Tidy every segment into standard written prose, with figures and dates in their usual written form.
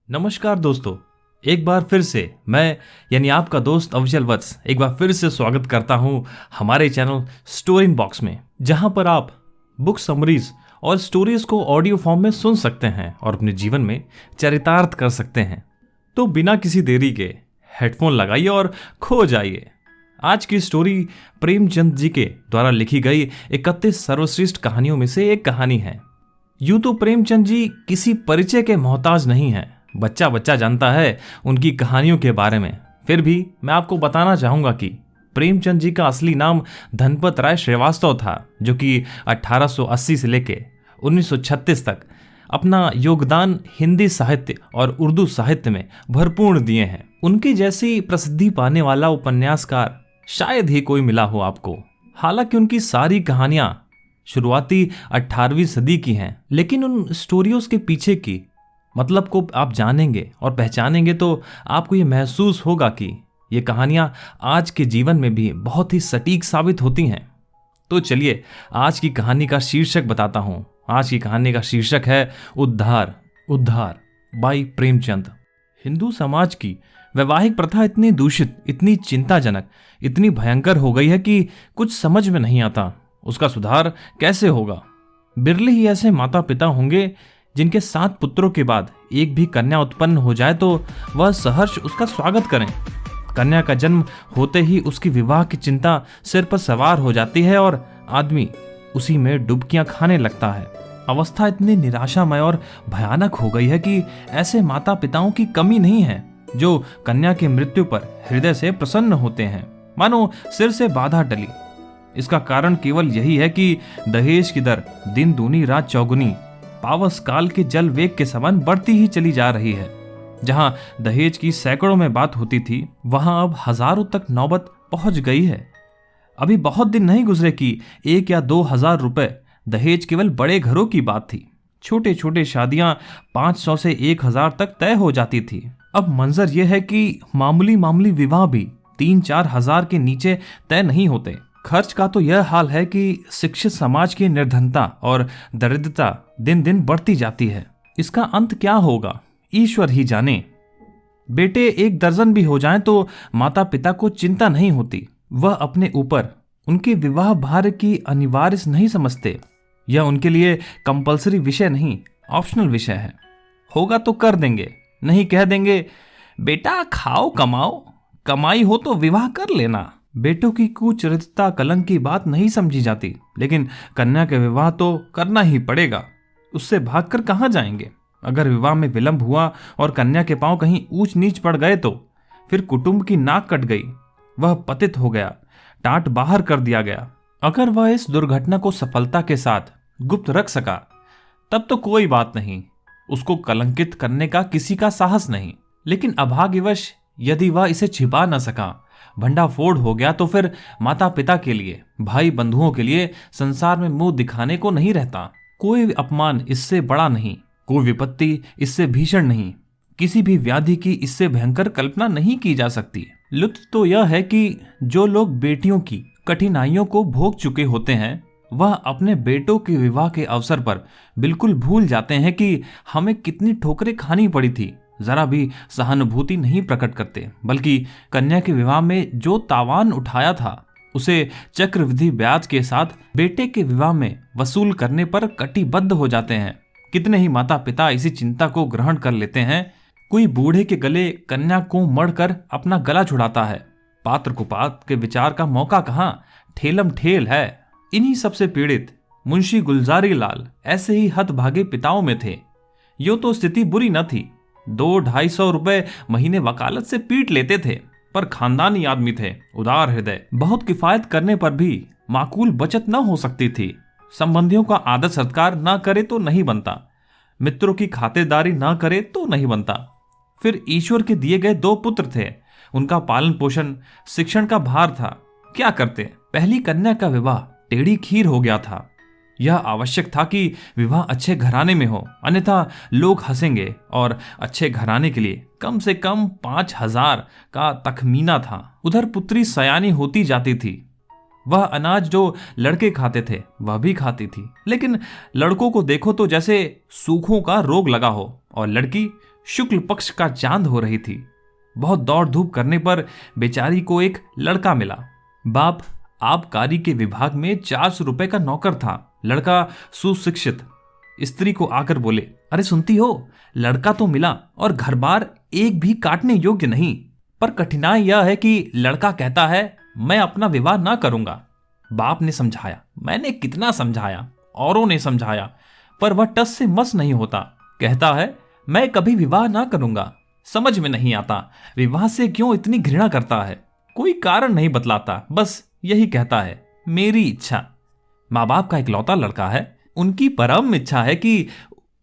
नमस्कार दोस्तों। एक बार फिर से मैं यानी आपका दोस्त अविचल वत्स एक बार फिर से स्वागत करता हूं हमारे चैनल स्टोरी इन बॉक्स में, जहां पर आप बुक समरीज और स्टोरीज को ऑडियो फॉर्म में सुन सकते हैं और अपने जीवन में चरितार्थ कर सकते हैं। तो बिना किसी देरी के हेडफोन लगाइए और खो जाइए। आज की स्टोरी प्रेमचंद जी के द्वारा लिखी गई 31 सर्वश्रेष्ठ कहानियों में से एक कहानी है। यूं तो प्रेमचंद जी किसी परिचय के मोहताज नहीं हैं। बच्चा बच्चा जानता है उनकी कहानियों के बारे में। फिर भी मैं आपको बताना चाहूंगा कि प्रेमचंद जी का असली नाम धनपत राय श्रीवास्तव था, जो कि 1880 से लेके 1936 तक अपना योगदान हिंदी साहित्य और उर्दू साहित्य में भरपूर दिए हैं। उनकी जैसी प्रसिद्धि पाने वाला उपन्यासकार शायद ही कोई मिला हो आपको। हालांकि उनकी सारी कहानियां शुरुआती 18वीं सदी की हैं, लेकिन उन स्टोरियोज के पीछे की मतलब को आप जानेंगे और पहचानेंगे तो आपको ये महसूस होगा कि ये कहानियां आज के जीवन में भी बहुत ही सटीक साबित होती हैं। तो चलिए आज की कहानी का शीर्षक बताता हूं। आज की कहानी का शीर्षक है उद्धार। उद्धार बाई प्रेमचंद। हिंदू समाज की वैवाहिक प्रथा इतनी दूषित, इतनी चिंताजनक, इतनी भयंकर हो गई है कि कुछ समझ में नहीं आता उसका सुधार कैसे होगा। बिरले ही ऐसे माता पिता होंगे जिनके 7 पुत्रों के बाद एक भी कन्या उत्पन्न हो जाए तो वह सहर्ष उसका स्वागत करें। कन्या का जन्म होते ही उसकी विवाह की चिंता सिर पर सवार हो जाती है और आदमी उसी में डुबकियां खाने लगता है। अवस्था इतनी निराशामय और भयानक हो गई है कि ऐसे माता पिताओं की कमी नहीं है जो कन्या की मृत्यु पर हृदय से प्रसन्न होते हैं, मानो सिर से बाधा टली। इसका कारण केवल यही है कि दहेज की दर दिन दूनी रात चौगुनी पावस काल के जल वेग के समान बढ़ती ही चली जा रही है। जहां दहेज की सैकड़ों में बात होती थी, वहां अब हजारों तक नौबत पहुंच गई है। अभी बहुत दिन नहीं गुजरे कि 1 या 2 हजार रुपए दहेज केवल बड़े घरों की बात थी। छोटे छोटे शादियां 500 से 1000 तक तय हो जाती थी। अब मंजर यह है कि मामूली विवाह भी 3-4 हजार के नीचे तय नहीं होते। खर्च का तो यह हाल है कि शिक्षित समाज की निर्धनता और दरिद्रता दिन दिन बढ़ती जाती है। इसका अंत क्या होगा ईश्वर ही जाने। बेटे 1 दर्जन भी हो जाएं तो माता पिता को चिंता नहीं होती। वह अपने ऊपर उनके विवाह भार की अनिवार्य नहीं समझते। यह उनके लिए कंपलसरी विषय नहीं, ऑप्शनल विषय है। होगा तो कर देंगे, नहीं कह देंगे बेटा खाओ कमाओ, कमाई हो तो विवाह कर लेना। बेटों की कुचरित्रता कलंक की बात नहीं समझी जाती, लेकिन कन्या के विवाह तो करना ही पड़ेगा। उससे भागकर कहां जाएंगे। अगर विवाह में विलंब हुआ और कन्या के पांव कहीं ऊंच नीच पड़ गए तो फिर कुटुंब की नाक कट गई, वह पतित हो गया, टाट बाहर कर दिया गया। अगर वह इस दुर्घटना को सफलता के साथ गुप्त रख सका तब तो कोई बात नहीं, उसको कलंकित करने का किसी का साहस नहीं। लेकिन अभाग्यवश यदि वह इसे छिपा न सका, भंडाफोड़ हो गया, तो फिर माता पिता के लिए, भाई बंधुओं के लिए संसार में मुंह दिखाने को नहीं रहता। कोई अपमान इससे बड़ा नहीं, कोई विपत्ति इससे भीषण नहीं, किसी भी व्याधि की इससे भयंकर कल्पना नहीं की जा सकती। लुत्फ तो यह है कि जो लोग बेटियों की कठिनाइयों को भोग चुके होते हैं, वह अपने बेटों के विवाह के अवसर पर बिल्कुल भूल जाते हैं कि हमें कितनी ठोकरें खानी पड़ी थी। जरा भी सहानुभूति नहीं प्रकट करते, बल्कि कन्या के विवाह में जो तावान उठाया था उसे चक्रवृद्धि ब्याज के साथ बेटे के विवाह में वसूल करने पर कटिबद्ध हो जाते हैं। कितने ही माता पिता इसी चिंता को ग्रहण कर लेते हैं। कोई बूढ़े के गले कन्या को मढ़कर अपना गला छुड़ाता है। पात्र को पात्र के विचार का मौका कहाँ, ठेलम ठेल है। इन्हीं सबसे पीड़ित मुंशी गुलजारी लाल ऐसे ही हतभागे पिताओं में थे। यो तो स्थिति बुरी न थी, 200-250 रुपए महीने वकालत से पीट लेते थे, पर खानदानी आदमी थे, उदार हृदय। बहुत किफायत करने पर भी माकूल बचत न हो सकती थी। संबंधियों का आदर सत्कार ना करे तो नहीं बनता, मित्रों की खातिरदारी ना करे तो नहीं बनता। फिर ईश्वर के दिए गए 2 पुत्र थे, उनका पालन पोषण, शिक्षण का भार था। क्या करते। पहली कन्या का विवाह टेढ़ी खीर हो गया था। यह आवश्यक था कि विवाह अच्छे घराने में हो, अन्यथा लोग हंसेंगे, और अच्छे घराने के लिए कम से कम 5000 का तखमीना था। उधर पुत्री सयानी होती जाती थी। वह अनाज जो लड़के खाते थे वह भी खाती थी, लेकिन लड़कों को देखो तो जैसे सूखों का रोग लगा हो, और लड़की शुक्ल पक्ष का चांद हो रही थी। बहुत दौड़ धूप करने पर बेचारी को एक लड़का मिला। बाप आबकारी के विभाग में 400 रुपए का नौकर था। लड़का सुशिक्षित। स्त्री को आकर बोले, अरे सुनती हो, लड़का तो मिला और घर बार एक भी काटने योग्य नहीं, पर कठिनाई यह है कि लड़का कहता है मैं अपना विवाह ना करूंगा। बाप ने समझाया, मैंने कितना समझाया, औरों ने समझाया, पर वह टस से मस नहीं होता। कहता है मैं कभी विवाह ना करूंगा। समझ में नहीं आता विवाह से क्यों इतनी घृणा करता है। कोई कारण नहीं बतलाता, बस यही कहता है मेरी इच्छा। माँ बाप का इकलौता लड़का है, उनकी परम इच्छा है कि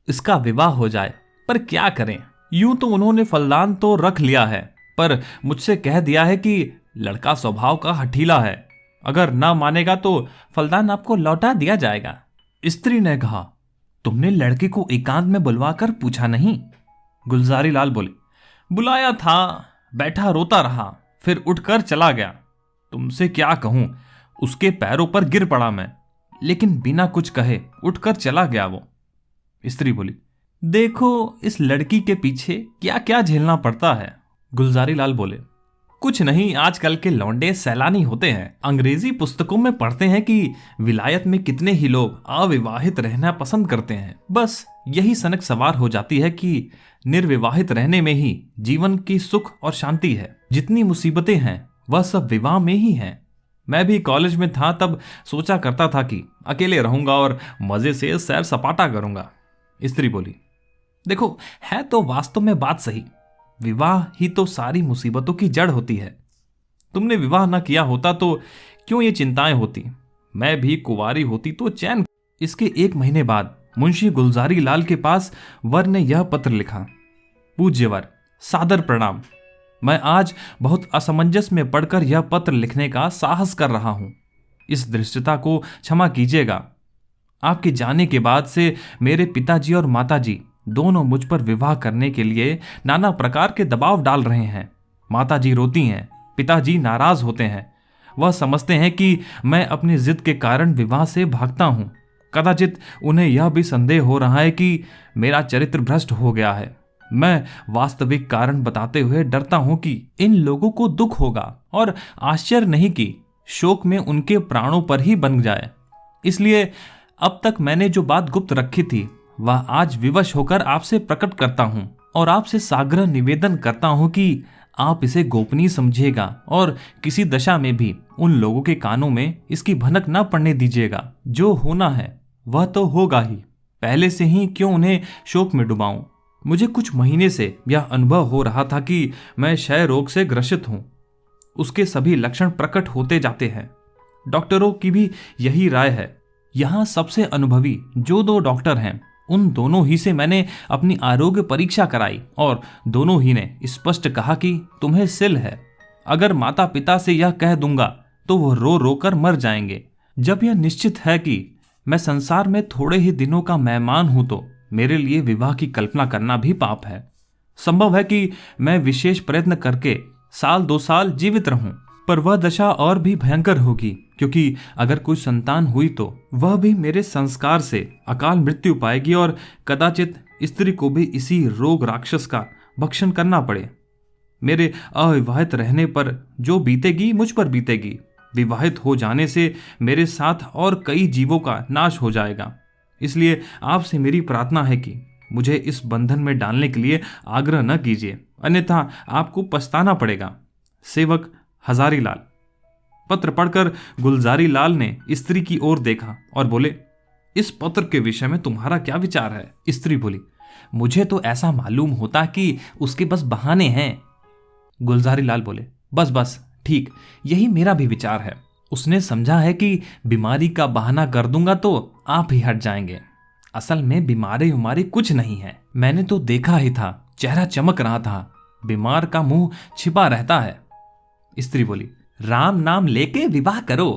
इसका विवाह हो जाए, पर क्या करें। यूं तो उन्होंने फलदान तो रख लिया है, पर मुझसे कह दिया है कि लड़का स्वभाव का हठीला है, अगर ना मानेगा तो फलदान आपको लौटा दिया जाएगा। स्त्री ने कहा, तुमने लड़के को एकांत में बुलवाकर पूछा नहीं? गुलजारी लाल बोले, बुलाया था, बैठा रोता रहा, फिर उठकर चला गया। तुमसे क्या कहूं, उसके पैरों पर गिर पड़ा मैं, लेकिन बिना कुछ कहे उठकर चला गया वो। स्त्री बोली, देखो इस लड़की के पीछे क्या क्या झेलना पड़ता है। गुलजारी लाल बोले, कुछ नहीं, आजकल के लौंडे सैलानी होते हैं। अंग्रेजी पुस्तकों में पढ़ते हैं कि विलायत में कितने ही लोग अविवाहित रहना पसंद करते हैं। बस यही सनक सवार हो जाती है कि निर्विवाहित रहने में ही जीवन की सुख और शांति है। जितनी मुसीबतें हैं वह सब विवाह में ही हैं। मैं भी कॉलेज में था तब सोचा करता था कि अकेले रहूंगा और मजे से सैर सपाटा करूंगा। स्त्री बोली, देखो है तो वास्तव में बात सही, विवाह ही तो सारी मुसीबतों की जड़ होती है। तुमने विवाह न किया होता तो क्यों ये चिंताएं होती, मैं भी कुंवारी होती तो चैन। इसके 1 महीने बाद मुंशी गुलजारी लाल के पास वर ने यह पत्र लिखा, पूज्यवर, सादर प्रणाम। मैं आज बहुत असमंजस में पढ़कर यह पत्र लिखने का साहस कर रहा हूं। इस दृष्टता को क्षमा कीजिएगा। आपके जाने के बाद से मेरे पिताजी और माताजी दोनों मुझ पर विवाह करने के लिए नाना प्रकार के दबाव डाल रहे हैं। माताजी रोती हैं, पिताजी नाराज होते हैं। वह समझते हैं कि मैं अपनी जिद के कारण विवाह से भागता हूं। कदाचित उन्हें यह भी संदेह हो रहा है कि मेरा चरित्र भ्रष्ट हो गया है। मैं वास्तविक कारण बताते हुए डरता हूं कि इन लोगों को दुख होगा और आश्चर्य नहीं कि शोक में उनके प्राणों पर ही बन जाए। इसलिए अब तक मैंने जो बात गुप्त रखी थी वह आज विवश होकर आपसे प्रकट करता हूं और आपसे साग्रह निवेदन करता हूं कि आप इसे गोपनीय समझिएगा और किसी दशा में भी उन लोगों के कानों में इसकी भनक न पड़ने दीजिएगा। जो होना है वह तो होगा ही, पहले से ही क्यों उन्हें शोक में डुबाऊं। मुझे कुछ महीने से यह अनुभव हो रहा था कि मैं क्षय रोग से ग्रसित हूं। उसके सभी लक्षण प्रकट होते जाते हैं। डॉक्टरों की भी यही राय है। यहाँ सबसे अनुभवी जो 2 डॉक्टर हैं, उन दोनों ही से मैंने अपनी आरोग्य परीक्षा कराई और दोनों ही ने स्पष्ट कहा कि तुम्हें सिल है। अगर माता पिता से यह कह दूंगा तो वो रो रो कर मर जाएंगे। जब यह निश्चित है कि मैं संसार में थोड़े ही दिनों का मेहमान हूं तो मेरे लिए विवाह की कल्पना करना भी पाप है। संभव है कि मैं विशेष प्रयत्न करके 1-2 साल जीवित रहूं, पर वह दशा और भी भयंकर होगी, क्योंकि अगर कोई संतान हुई तो वह भी मेरे संस्कार से अकाल मृत्यु पाएगी और कदाचित स्त्री को भी इसी रोग राक्षस का भक्षण करना पड़े। मेरे अविवाहित रहने पर जो बीतेगी मुझ पर बीतेगी। विवाहित हो जाने से मेरे साथ और कई जीवों का नाश हो जाएगा। इसलिए आपसे मेरी प्रार्थना है कि मुझे इस बंधन में डालने के लिए आग्रह न कीजिए, अन्यथा आपको पछताना पड़ेगा। सेवक हजारी लाल। पत्र पढ़कर गुलजारी लाल ने स्त्री की ओर देखा और बोले, इस पत्र के विषय में तुम्हारा क्या विचार है? स्त्री बोली, मुझे तो ऐसा मालूम होता कि उसके बस बहाने हैं। गुलजारी लाल बोले, बस बस ठीक, यही मेरा भी विचार है। उसने समझा है कि बीमारी का बहाना कर दूंगा तो आप ही हट जाएंगे। असल में बीमारी उमारी कुछ नहीं है। मैंने तो देखा ही था, चेहरा चमक रहा था। बीमार का मुंह छिपा रहता है। स्त्री बोली, राम नाम लेके विवाह करो,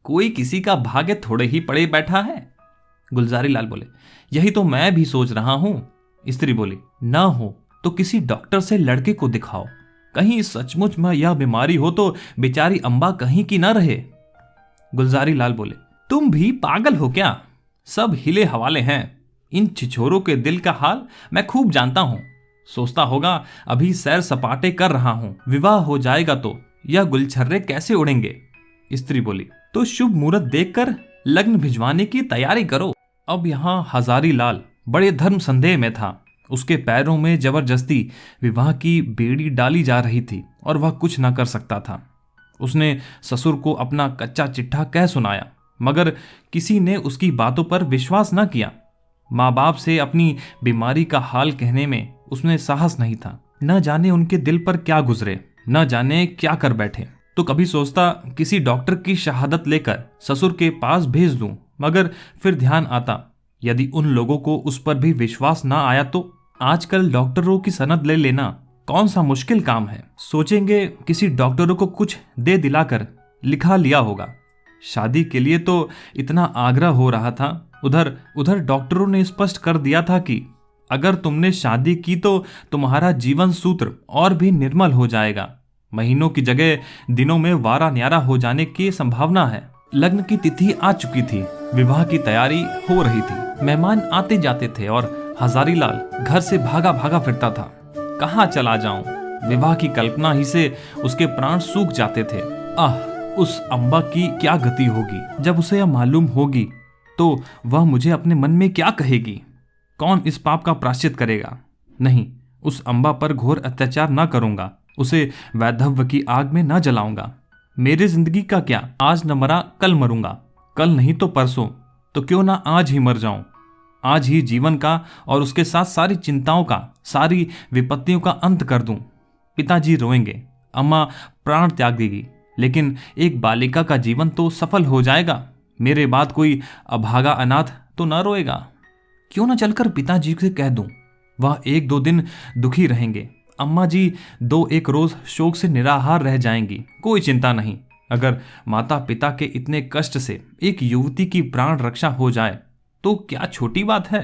कोई किसी का भाग्य थोड़े ही पड़े बैठा है। गुलजारी लाल बोले, यही तो मैं भी सोच रहा हूं। स्त्री बोली, ना हो तो किसी डॉक्टर से लड़के को दिखाओ, कहीं सचमुच में यह बीमारी हो तो बेचारी अम्बा कहीं की ना रहे। गुलजारी लाल बोले, तुम भी पागल हो क्या? सब हिले हवाले हैं। इन छिछोरों के दिल का हाल मैं खूब जानता हूं। सोचता होगा अभी सैर सपाटे कर रहा हूं, विवाह हो जाएगा तो यह गुलछर्रे कैसे उड़ेंगे। स्त्री बोली, तो शुभ मुहूर्त देखकर लग्न भिजवाने की तैयारी करो। अब यहाँ हजारी लाल बड़े धर्म संदेह में था। उसके पैरों में जबरदस्ती विवाह की बेड़ी डाली जा रही थी और वह कुछ न कर सकता था। उसने ससुर को अपना कच्चा चिट्ठा कह सुनाया, मगर किसी ने उसकी बातों पर विश्वास न किया। माँ बाप से अपनी बीमारी का हाल कहने में उसमें साहस नहीं था। न जाने उनके दिल पर क्या गुजरे, न जाने क्या कर बैठे। तो कभी सोचता किसी डॉक्टर की शहादत लेकर ससुर के पास भेज दूं, मगर फिर ध्यान आता यदि उन लोगों को उस पर भी विश्वास ना आया तो। आजकल डॉक्टरों की सनद ले लेना कौन सा मुश्किल काम है। सोचेंगे किसी डॉक्टरों को कुछ दे दिलाकर लिखा लिया होगा। शादी के लिए तो इतना आग्रह हो रहा था, उधर डॉक्टरों ने स्पष्ट कर दिया था कि अगर तुमने शादी की तो तुम्हारा जीवन सूत्र और भी निर्मल हो जाएगा। महीनों की जगह दिनों में वारा न्यारा हो जाने की संभावना है। लग्न की तिथि आ चुकी थी, विवाह की तैयारी हो रही थी। मेहमान आते जाते थे और हजारी लाल घर से भागा भागा फिरता था। कहाँ चला जाऊं? विवाह की कल्पना ही से उसके प्राण सूख जाते थे। उस अम्बा की क्या गति होगी जब उसे यह मालूम होगी तो वह मुझे अपने मन में क्या कहेगी। कौन इस पाप का प्रायश्चित करेगा? नहीं, उस अम्बा पर घोर अत्याचार न करूंगा, उसे वैधव्य की आग में न जलाऊंगा। मेरी जिंदगी का क्या, आज न मरा कल मरूंगा, कल नहीं तो परसों, तो क्यों ना आज ही मर जाऊं। आज ही जीवन का और उसके साथ सारी चिंताओं का, सारी विपत्तियों का अंत कर दूं। पिताजी रोएंगे, अम्मा प्राण त्याग देगी, लेकिन एक बालिका का जीवन तो सफल हो जाएगा। मेरे बाद कोई अभागा अनाथ तो न रोएगा। क्यों न चलकर पिताजी से कह दूं, वह 1-2 दिन दुखी रहेंगे। अम्मा जी 2-1 रोज शोक से निराहार रह जाएंगी, कोई चिंता नहीं। अगर माता पिता के इतने कष्ट से एक युवती की प्राण रक्षा हो जाए तो क्या छोटी बात है।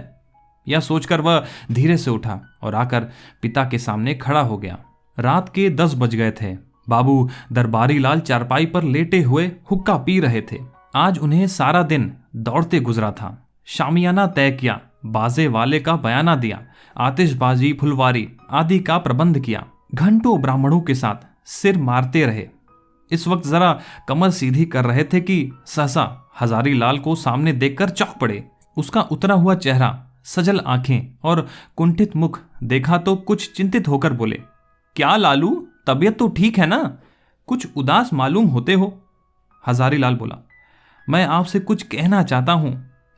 यह सोचकर वह धीरे से उठा और आकर पिता के सामने खड़ा हो गया। रात के 10 बज गए थे। बाबू दरबारी लाल चारपाई पर लेटे हुए हुक्का पी रहे थे। आज उन्हें सारा दिन दौड़ते गुजरा था। शामियाना तय किया, बाजे वाले का बयाना दिया, आतिशबाजी फुलवारी आदि का प्रबंध किया। घंटों ब्राह्मणों के साथ सिर मारते रहे। इस वक्त जरा कमर सीधी कर रहे थे कि सहसा हजारी लाल को सामने देखकर चौंक पड़े। उसका उतरा हुआ चेहरा, सजल आंखें और कुंठित मुख देखा तो कुछ चिंतित होकर बोले, क्या लालू, तबीयत तो ठीक है ना? कुछ उदास मालूम होते हो। हजारी लाल बोला, मैं आपसे कुछ कहना चाहता हूं,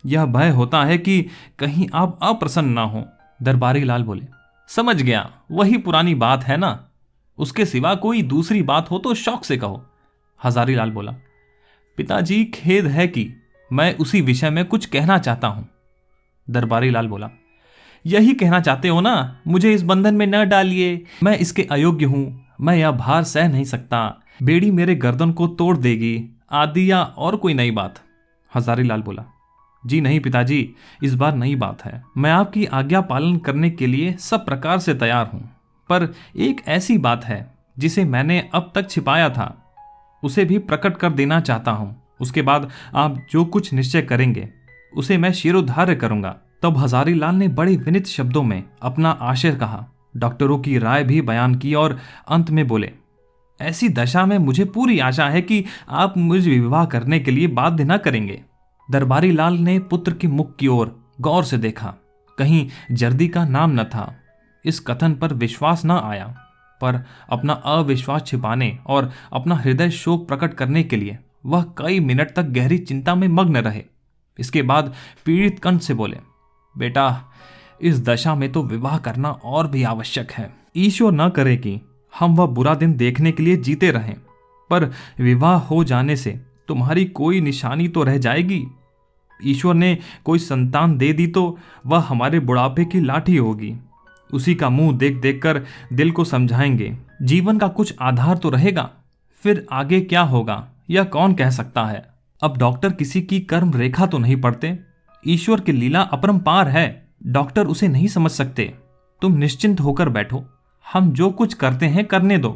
यह भय होता है कि कहीं आप अप्रसन्न ना हो। दरबारी लाल बोले, समझ गया, वही पुरानी बात है ना, उसके सिवा कोई दूसरी बात हो तो शौक से कहो। हजारी लाल बोला, पिताजी खेद है कि मैं उसी विषय में कुछ कहना चाहता हूं। दरबारी लाल बोला, यही कहना चाहते हो ना, मुझे इस बंधन में न डालिए, मैं इसके अयोग्य हूं, मैं यह भार सह नहीं सकता, बेड़ी मेरे गर्दन को तोड़ देगी, आदि या और कोई नई बात। हजारी लाल बोला, जी नहीं पिताजी, इस बार नई बात है। मैं आपकी आज्ञा पालन करने के लिए सब प्रकार से तैयार हूं, पर एक ऐसी बात है जिसे मैंने अब तक छिपाया था, उसे भी प्रकट कर देना चाहता हूं। उसके बाद आप जो कुछ निश्चय करेंगे उसे मैं शिरोधार्य करूंगा। तब हजारी लाल ने बड़े विनीत शब्दों में अपना आशय कहा, डॉक्टरों की राय भी बयान की और अंत में बोले, ऐसी दशा में मुझे पूरी आशा है कि आप मुझे विवाह करने के लिए बाध्य न करेंगे। दरबारी लाल ने पुत्र के मुख की ओर गौर से देखा। कहीं जर्दी का नाम न था। इस कथन पर विश्वास न आया, पर अपना अविश्वास छिपाने और अपना हृदय शोक प्रकट करने के लिए वह कई मिनट तक गहरी चिंता में मग्न रहे। इसके बाद पीड़ित कंठ से बोले, बेटा, इस दशा में तो विवाह करना और भी आवश्यक है। ईश्वर न करे कि हम वह बुरा दिन देखने के लिए जीते रहें, पर विवाह हो जाने से तुम्हारी कोई निशानी तो रह जाएगी। ईश्वर ने कोई संतान दे दी तो वह हमारे बुढ़ापे की लाठी होगी। उसी का मुंह देख देख कर दिल को समझाएंगे। जीवन का कुछ आधार तो रहेगा, फिर आगे क्या होगा यह कौन कह सकता है। अब डॉक्टर किसी की कर्म रेखा तो नहीं पढ़ते। ईश्वर की लीला अपरंपार है, डॉक्टर उसे नहीं समझ सकते। तुम निश्चिंत होकर बैठो, हम जो कुछ करते हैं करने दो,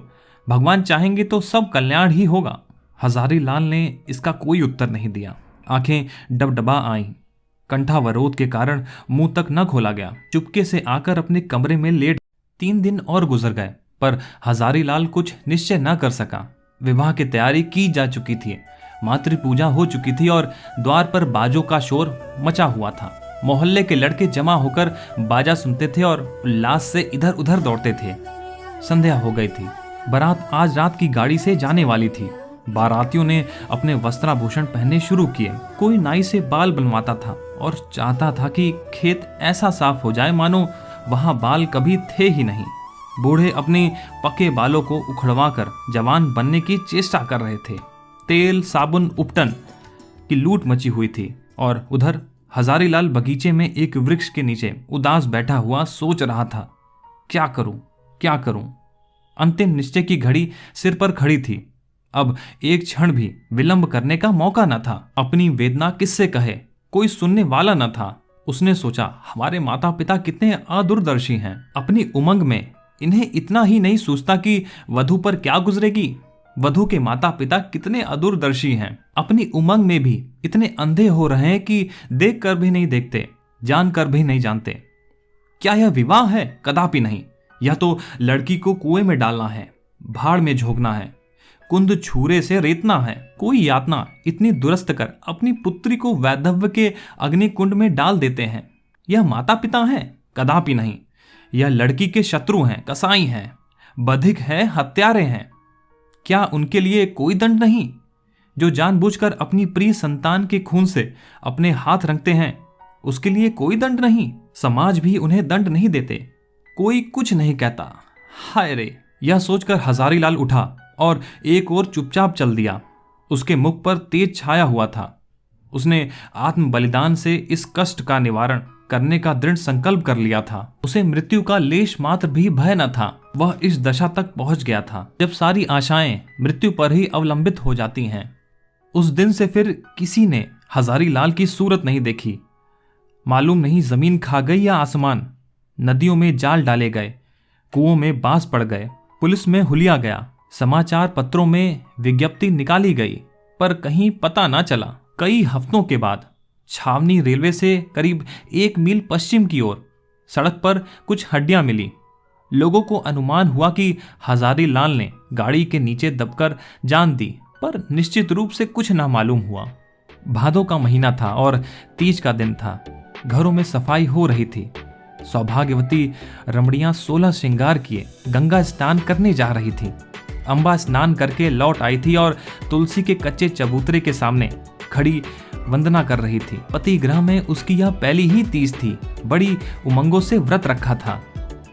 भगवान चाहेंगे तो सब कल्याण ही होगा। हजारी लाल ने इसका कोई उत्तर नहीं दिया। आंखें डबडबा आईं। कंठावरोध के कारण मुंह तक न खोला गया। चुपके से आकर अपने कमरे में लेट 3 दिन और गुजर गए, पर हजारीलाल कुछ निश्चय न कर सका। विवाह की तैयारी की जा चुकी थी, मातृ पूजा हो चुकी थी और द्वार पर बाजों का शोर मचा हुआ था। मोहल्ले के लड़के जमा होकर बाजा सुनते थे और उल्लास से इधर उधर दौड़ते थे। संध्या हो गई थी। बारात आज रात की गाड़ी से जाने वाली थी। बारातियों ने अपने वस्त्राभूषण पहनने शुरू किए। कोई नाई से बाल बनवाता था और चाहता था कि खेत ऐसा साफ हो जाए मानो वहां बाल कभी थे ही नहीं। बूढ़े अपने पके बालों को उखड़वाकर जवान बनने की चेष्टा कर रहे थे। तेल साबुन उपटन की लूट मची हुई थी और उधर हजारीलाल बगीचे में एक वृक्ष के नीचे उदास बैठा हुआ सोच रहा था, क्या करूं क्या करूं। अंतिम निश्चय की घड़ी सिर पर खड़ी थी। अब एक क्षण भी विलंब करने का मौका न था। अपनी वेदना किससे कहे, कोई सुनने वाला न था। उसने सोचा, हमारे माता पिता कितने अदूरदर्शी हैं। अपनी उमंग में इन्हें इतना ही नहीं सोचता कि वधू पर क्या गुजरेगी। वधू के माता पिता कितने अदूरदर्शी हैं। अपनी उमंग में भी इतने अंधे हो रहे हैं कि देख कर भी नहीं देखते, जान कर भी नहीं जानते। क्या यह विवाह है? कदापि नहीं। यह तो लड़की को कुएं में डालना है, भाड़ में झोंकना है, कुंद छूरे से रेतना है। कोई यातना इतनी दुरस्त कर अपनी पुत्री को वैधव्य के अग्निकुंड में डाल देते हैं। यह माता पिता हैं? कदापि नहीं। यह लड़की के शत्रु हैं, कसाई हैं, बधिक हैं, हत्यारे हैं। क्या उनके लिए कोई दंड नहीं? जो जानबूझकर अपनी प्रिय संतान के खून से अपने हाथ रंगते हैं, उसके लिए कोई दंड नहीं। समाज भी उन्हें दंड नहीं देते, कोई कुछ नहीं कहता। हाय रे! यह सोचकर हजारीलाल उठा और एक ओर चुपचाप चल दिया। उसके मुख पर तेज छाया हुआ था। उसने आत्म बलिदान से इस कष्ट का निवारण करने का दृढ़ संकल्प कर लिया था। उसे मृत्यु का लेश मात्र भी भय न था। वह इस दशा तक पहुंच गया था जब सारी आशाएं मृत्यु पर ही अवलंबित हो जाती हैं। उस दिन से फिर किसी ने हजारीलाल की सूरत नहीं देखी। मालूम नहीं जमीन खा गई या आसमान। नदियों में जाल डाले गए, कुओं में बांस पड़ गए, पुलिस में हुलिया गया, समाचार पत्रों में विज्ञप्ति निकाली गई, पर कहीं पता ना चला। कई हफ्तों के बाद छावनी रेलवे से करीब 1 मील पश्चिम की ओर सड़क पर कुछ हड्डियां मिली। लोगों को अनुमान हुआ कि हजारीलाल ने गाड़ी के नीचे दबकर जान दी, पर निश्चित रूप से कुछ ना मालूम हुआ। भादों का महीना था और तीज का दिन था। घरों में सफाई हो रही थी। सौभाग्यवती रमणियां 16 श्रृंगार किए गंगा स्नान करने जा रही थी। अंबा स्नान करके लौट आई थी और तुलसी के कच्चे चबूतरे के सामने खड़ी वंदना कर रही थी। पति गृह में उसकी यह पहली ही तीज थी। बड़ी उमंगों से व्रत रखा था।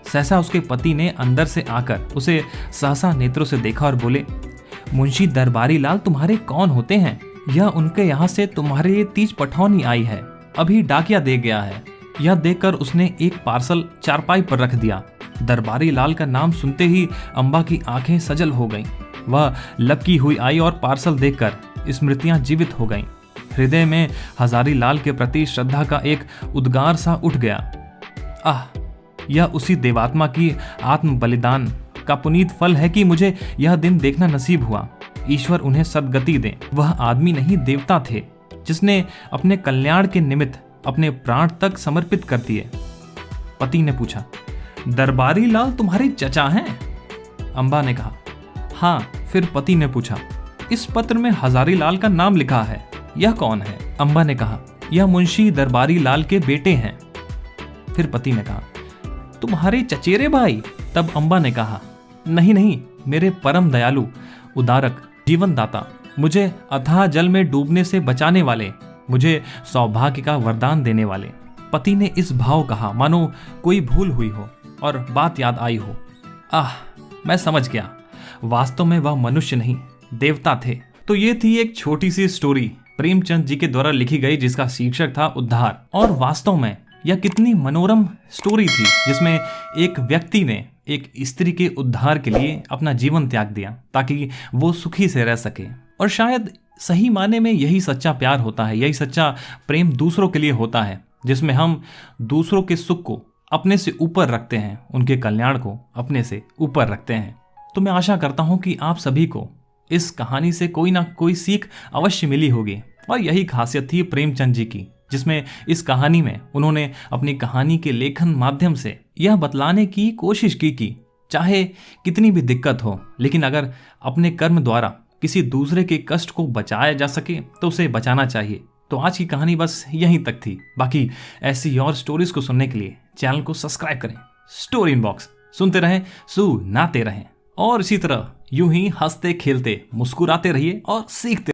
सहसा उसके पति ने अंदर से आकर उसे सहसा नेत्रों से देखा और बोले, मुंशी दरबारी लाल तुम्हारे कौन होते हैं? यह उनके यहाँ से तुम्हारे लिए तीज पठौनी आई है, अभी डाकिया दे गया है। यह देखकर उसने एक पार्सल चारपाई पर रख दिया। दरबारी लाल का नाम सुनते ही अम्बा की आंखें सजल हो गईं। वह लपकी हुई आई और पार्सल देखकर स्मृतियां जीवित हो गईं। हृदय में हजारीलाल के प्रति श्रद्धा का एक उद्गार सा उठ गया। आह, यह उसी देवात्मा की आत्म बलिदान का पुनीत फल है कि मुझे यह दिन देखना नसीब हुआ। ईश्वर उन्हें सद्गति दे। वह आदमी नहीं देवता थे जिसने अपने कल्याण के निमित्त अपने प्राण तक समर्पित कर दिए। पति ने पूछा, दरबारी लाल तुम्हारे चचा हैं? अंबा ने कहा, हाँ। फिर पति ने पूछा, इस पत्र में हजारीलाल का नाम लिखा है, यह कौन है? अंबा ने कहा, यह मुंशी दरबारी लाल के बेटे हैं। फिर पति ने कहा, तुम्हारे चचेरे भाई? तब अंबा ने कहा, नहीं नहीं, मेरे परम दयालु, उदारक, जीवन दाता, मुझे अथाह जल में डूबने से बचाने वाले, मुझे सौभाग्य का वरदान देने वाले। पति ने इस भाव कहा मानो कोई भूल हुई हो और बात याद आई हो। आह, मैं समझ गया, वास्तव में वह मनुष्य नहीं देवता थे। तो ये थी एक छोटी सी स्टोरी प्रेमचंद जी के द्वारा लिखी गई जिसका शीर्षक था उद्धार। और वास्तव में यह कितनी मनोरम स्टोरी थी जिसमें एक व्यक्ति ने एक स्त्री के उद्धार के लिए अपना जीवन त्याग दिया ताकि वो सुखी से रह सके। और शायद सही माने में यही सच्चा प्यार होता है, यही सच्चा प्रेम दूसरों के लिए होता है, जिसमें हम दूसरों के सुख को अपने से ऊपर रखते हैं, उनके कल्याण को अपने से ऊपर रखते हैं। तो मैं आशा करता हूं कि आप सभी को इस कहानी से कोई ना कोई सीख अवश्य मिली होगी। और यही खासियत थी प्रेमचंद जी की, जिसमें इस कहानी में उन्होंने अपनी कहानी के लेखन माध्यम से यह बतलाने की कोशिश की कि चाहे कितनी भी दिक्कत हो, लेकिन अगर अपने कर्म द्वारा किसी दूसरे के कष्ट को बचाया जा सके तो उसे बचाना चाहिए। तो आज की कहानी बस यहीं तक थी। बाकी ऐसी और स्टोरीज को सुनने के लिए चैनल को सब्सक्राइब करें। स्टोरी इनबॉक्स सुनते रहें, सुनाते रहें और इसी तरह यूं ही हंसते खेलते मुस्कुराते रहिए और सीखते